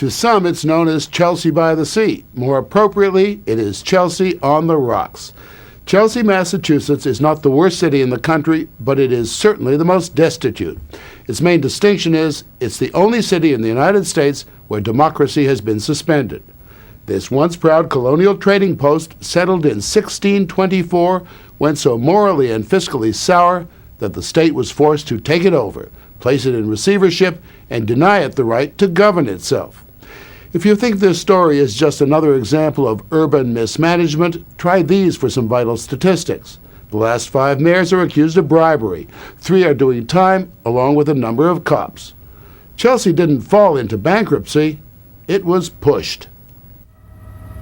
To some, it's known as Chelsea by the Sea. More appropriately, it is Chelsea on the rocks. Chelsea, Massachusetts is not the worst city in the country, but it is certainly the most destitute. Its main distinction is it's the only city in the United States where democracy has been suspended. This once proud colonial trading post, settled in 1624, went so morally and fiscally sour that the state was forced to take it over, place it in receivership, and deny it the right to govern itself. If you think this story is just another example of urban mismanagement, try these for some vital statistics. The last 5 mayors are accused of bribery. 3 are doing time, along with a number of cops. Chelsea didn't fall into bankruptcy, it was pushed.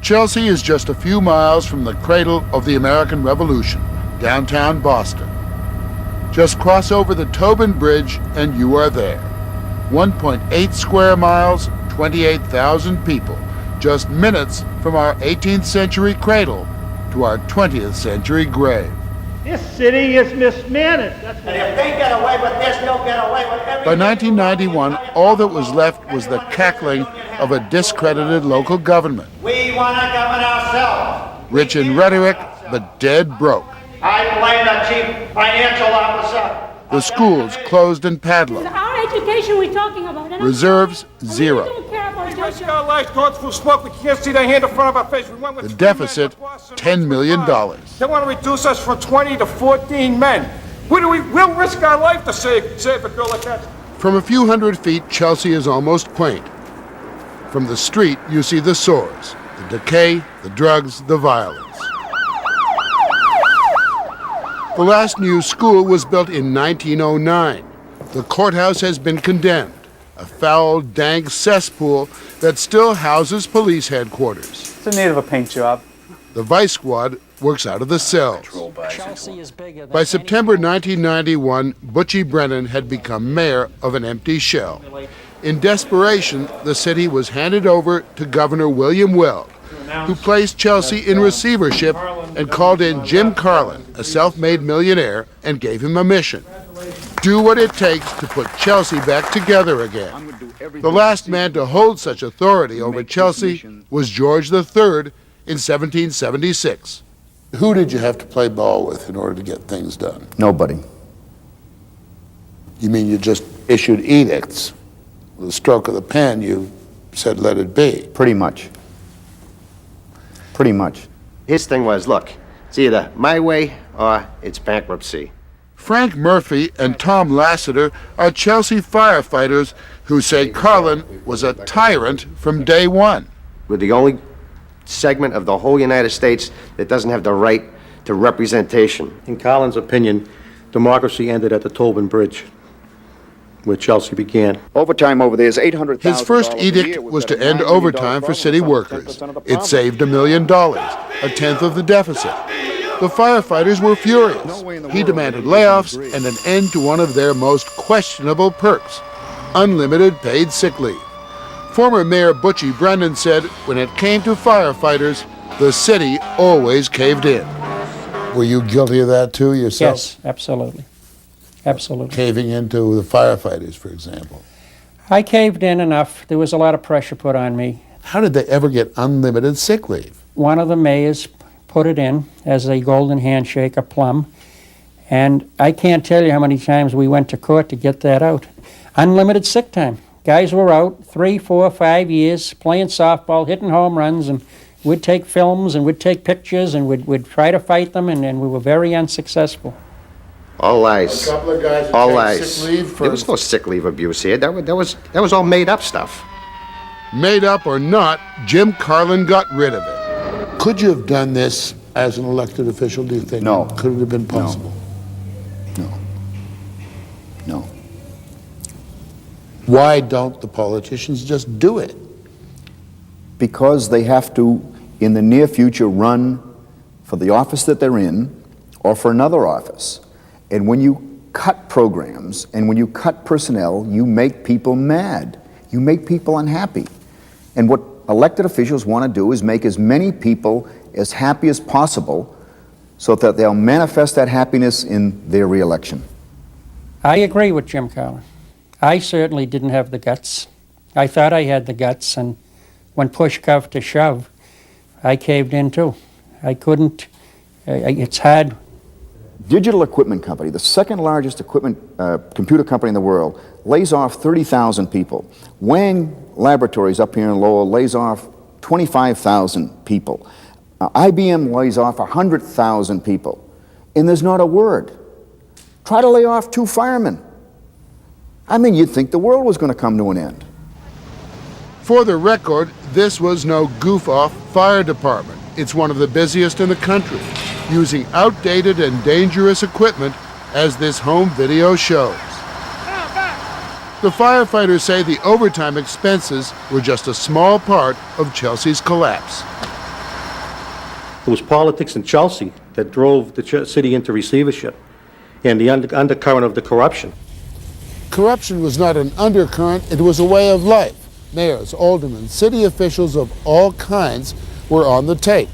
Chelsea is just a few miles from the cradle of the American Revolution, downtown Boston. Just cross over the Tobin Bridge and you are there. 1.8 square miles, 28,000 people, just minutes from our 18th century cradle to our 20th century grave. This city is mismanaged. And if they get away with this, they'll get away with everything. By 1991, all that was left was the cackling of a discredited local government. We want to govern ourselves. Rich in rhetoric, but dead broke. I blame the chief financial officer. The schools closed and padlocked. Our education we're talking about. Reserves, zero. We don't care about We risk our lives going through smoke. We can't see their hand in front of our face. We went with The 3 deficit, men across $10 million. They want to reduce us from 20 to 14 men. We'll risk our life to save a girl like that. From a few hundred feet, Chelsea is almost quaint. From the street, you see the sores, the decay, the drugs, the violence. The last new school was built in 1909. The courthouse has been condemned, a foul, dank cesspool that still houses police headquarters. It's in need of a paint job. The vice squad works out of the cells. By September 1991, Butchie Brennan had become mayor of an empty shell. In desperation, the city was handed over to Governor William Weld, who placed Chelsea in receivership and called in Jim Carlin, a self-made millionaire, and gave him a mission. Do what it takes to put Chelsea back together again. The last man to hold such authority over Chelsea was George III in 1776. Who did you have to play ball with in order to get things done? Nobody. You mean you just issued edicts? With a stroke of the pen, you said, let it be. Pretty much. Pretty much. His thing was, look, it's either my way or it's bankruptcy. Frank Murphy and Tom Lassiter are Chelsea firefighters who say Carlin was a tyrant from day one. We're the only segment of the whole United States that doesn't have the right to representation. In Carlin's opinion, democracy ended at the Tobin Bridge, where Chelsea began. Overtime over there is $800,000. His first edict was to end overtime for city workers. It saved $1 million, a tenth of the deficit. The firefighters were furious. He demanded layoffs and an end to one of their most questionable perks, unlimited paid sick leave. Former Mayor Butchie Brennan said when it came to firefighters, the city always caved in. Were you guilty of that too yourself? Yes, absolutely. Absolutely. Caving into the firefighters, for example. I caved in enough. There was a lot of pressure put on me. How did they ever get unlimited sick leave? One of the mayors put it in as a golden handshake, a plum. And I can't tell you how many times we went to court to get that out. Unlimited sick time. Guys were out 3, 4, 5 years playing softball, hitting home runs, and we'd take films and we'd take pictures and we'd try to fight them, and we were very unsuccessful. All lies. A couple of guys would All take lies. sick leave for... There was no sick leave abuse here. That was all made up stuff. Made up or not, Jim Carlin got rid of it. Could you have done this as an elected official, do you think? No. Could it have been possible? No. Why don't the politicians just do it? Because they have to, in the near future, run for the office that they're in or for another office. And when you cut programs and when you cut personnel, you make people mad. You make people unhappy. And what elected officials want to do is make as many people as happy as possible so that they'll manifest that happiness in their reelection. I agree with Jim Carlin. I certainly didn't have the guts I thought I had the guts, and when push come to shove, I caved in too. I couldn't, it's hard. Digital Equipment Company, the second largest computer company in the world, lays off 30,000 people. Wang Laboratories up here in Lowell lays off 25,000 people. IBM lays off 100,000 people. And there's not a word. Try to lay off 2 firemen. I mean, you'd think the world was going to come to an end. For the record, this was no goof-off fire department. It's one of the busiest in the country, using outdated and dangerous equipment, as this home video shows. The firefighters say the overtime expenses were just a small part of Chelsea's collapse. It was politics in Chelsea that drove the city into receivership and the undercurrent of the corruption. Corruption was not an undercurrent, it was a way of life. Mayors, aldermen, city officials of all kinds were on the take.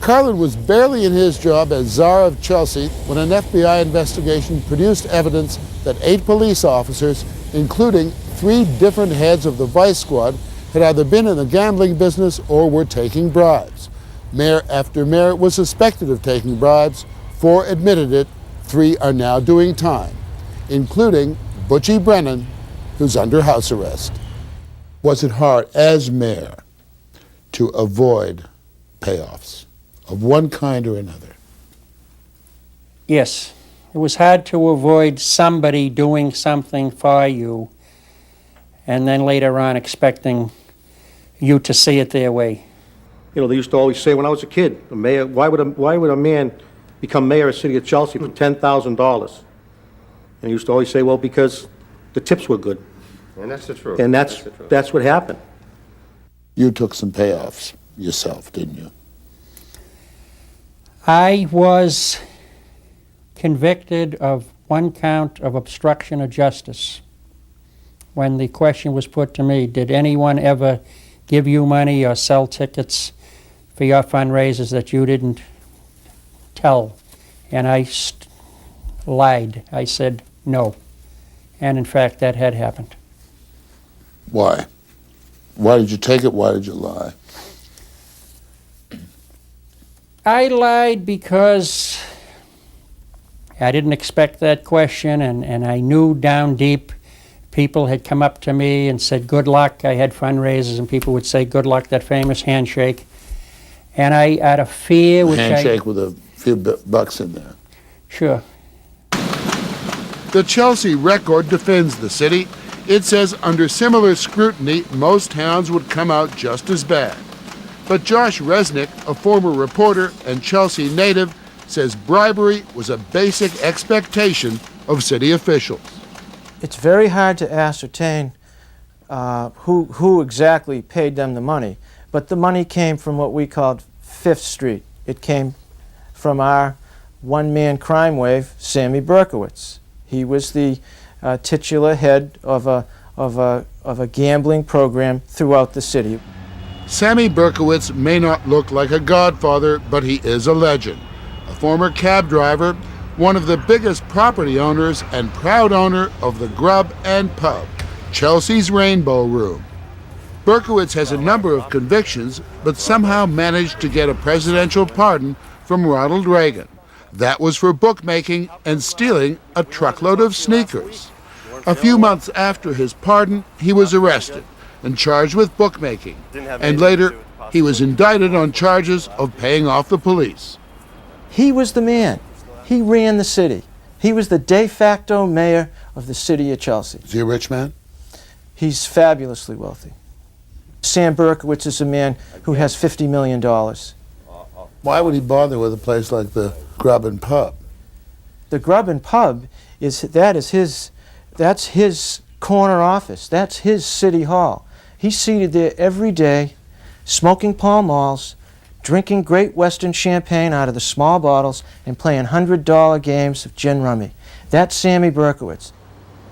Carlin was barely in his job as Czar of Chelsea when an FBI investigation produced evidence that 8 police officers, including 3 different heads of the Vice Squad, had either been in the gambling business or were taking bribes. Mayor after mayor was suspected of taking bribes. 4 admitted it. 3 are now doing time, including Butchie Brennan, who's under house arrest. Was it hard as mayor to avoid payoffs of one kind or another? Yes, it was hard to avoid somebody doing something for you and then later on expecting you to see it their way. You know, they used to always say when I was a kid, a mayor, why would a man become mayor of the city of Chelsea for $10,000? And he used to always say, well, because the tips were good. And that's the truth. And that's what happened. You took some payoffs yourself, didn't you? I was convicted of 1 count of obstruction of justice. When the question was put to me, did anyone ever give you money or sell tickets for your fundraisers that you didn't tell? And I lied. I said no. And in fact, that had happened. Why? Why did you take it? Why did you lie? I lied because I didn't expect that question, and I knew down deep people had come up to me and said, good luck. I had fundraisers, and people would say, good luck, that famous handshake. And I, out of fear, which Handshake with a few bucks in there. Sure. The Chelsea Record defends the city. It says under similar scrutiny, most towns would come out just as bad. But Josh Resnick, a former reporter and Chelsea native, says bribery was a basic expectation of city officials. It's very hard to ascertain who exactly paid them the money, but the money came from what we called Fifth Street. It came from our one-man crime wave, Sammy Berkowitz. He was the titular head of a gambling program throughout the city. Sammy Berkowitz may not look like a godfather, but he is a legend. A former cab driver, one of the biggest property owners and proud owner of the Grub and Pub, Chelsea's Rainbow Room. Berkowitz has a number of convictions, but somehow managed to get a presidential pardon from Ronald Reagan. That was for bookmaking and stealing a truckload of sneakers. A few months after his pardon, he was arrested and charged with bookmaking, and later he was indicted on charges of paying off the police. He was the man. He ran the city. He was the de facto mayor of the city of Chelsea. Is he a rich man? He's fabulously wealthy. Sam Berkowitz is a man who has $50 million. Why would he bother with a place like the Grub and Pub? The Grub and Pub that's his corner office. That's his city hall. He's seated there every day, smoking Pall Malls, drinking Great Western champagne out of the small bottles, and playing $100 games of gin rummy. That's Sammy Berkowitz.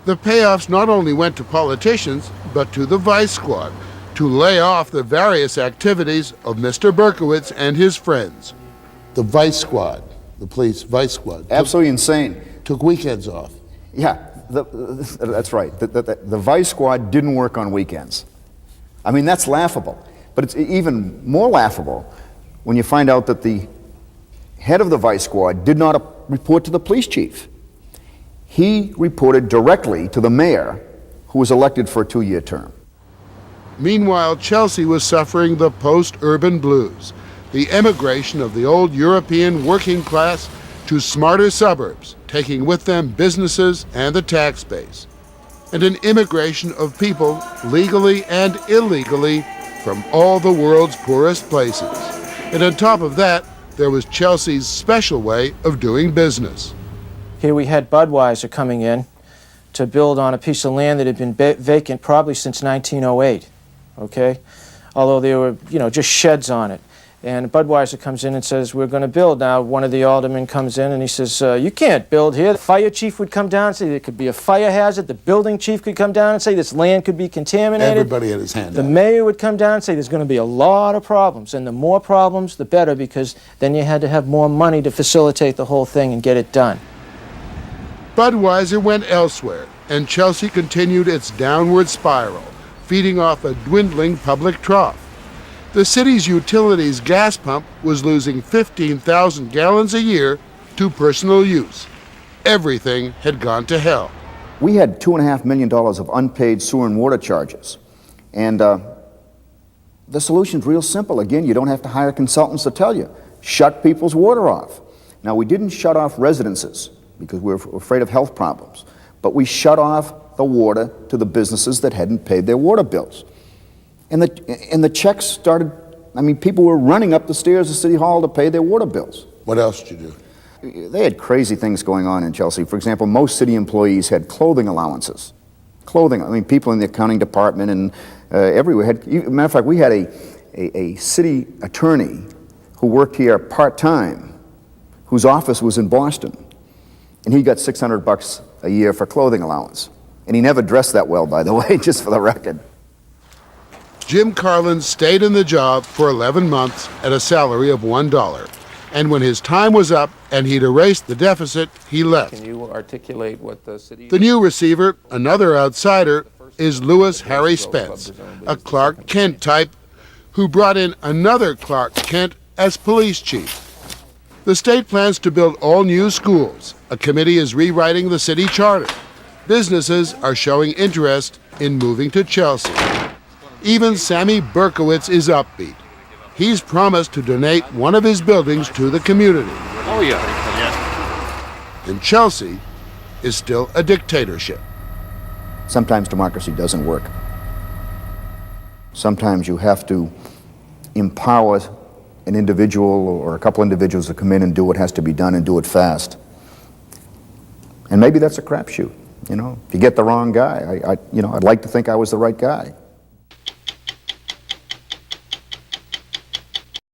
The payoffs not only went to politicians, but to the Vice Squad, to lay off the various activities of Mr. Berkowitz and his friends. The Vice Squad, the police Vice Squad, Absolutely insane. took weekends off. Yeah, That's right. The Vice Squad didn't work on weekends. I mean, that's laughable. But it's even more laughable when you find out that the head of the Vice Squad did not report to the police chief. He reported directly to the mayor, who was elected for a 2-year term. Meanwhile, Chelsea was suffering the post-urban blues, the emigration of the old European working class to smarter suburbs, taking with them businesses and the tax base, and an immigration of people, legally and illegally, from all the world's poorest places. And on top of that, there was Chelsea's special way of doing business. Here we had Budweiser coming in to build on a piece of land that had been vacant probably since 1908, okay? Although there were, just sheds on it. And Budweiser comes in and says, we're going to build. Now, one of the aldermen comes in and he says, you can't build here. The fire chief would come down and say there could be a fire hazard. The building chief could come down and say this land could be contaminated. Everybody had his hand The out. mayor would come down and say there's going to be a lot of problems. And the more problems, the better, because then you had to have more money to facilitate the whole thing and get it done. Budweiser went elsewhere, and Chelsea continued its downward spiral, feeding off a dwindling public trough. The city's utilities gas pump was losing 15,000 gallons a year to personal use. Everything had gone to hell. We had $2.5 million of unpaid sewer and water charges. And the solution's real simple. Again, you don't have to hire consultants to tell you. Shut people's water off. Now, we didn't shut off residences because we were afraid of health problems, but we shut off the water to the businesses that hadn't paid their water bills. And the checks started, people were running up the stairs of City Hall to pay their water bills. What else did you do? They had crazy things going on in Chelsea. For example, most city employees had clothing allowances. Clothing, people in the accounting department and everywhere had, matter of fact, we had a city attorney who worked here part-time, whose office was in Boston, and he got $600 a year for clothing allowance. And he never dressed that well, by the way, just for the record. Jim Carlin stayed in the job for 11 months at a salary of $1. And when his time was up and he'd erased the deficit, he left. Can you articulate what the city... The new receiver, another outsider, is Louis Harry Spence, a Clark Kent type who brought in another Clark Kent as police chief. The state plans to build all new schools. A committee is rewriting the city charter. Businesses are showing interest in moving to Chelsea. Even Sammy Berkowitz is upbeat. He's promised to donate one of his buildings to the community. Oh, yeah. And Chelsea is still a dictatorship. Sometimes democracy doesn't work. Sometimes you have to empower an individual or a couple individuals to come in and do what has to be done and do it fast. And maybe that's a crapshoot. If you get the wrong guy, I'd like to think I was the right guy.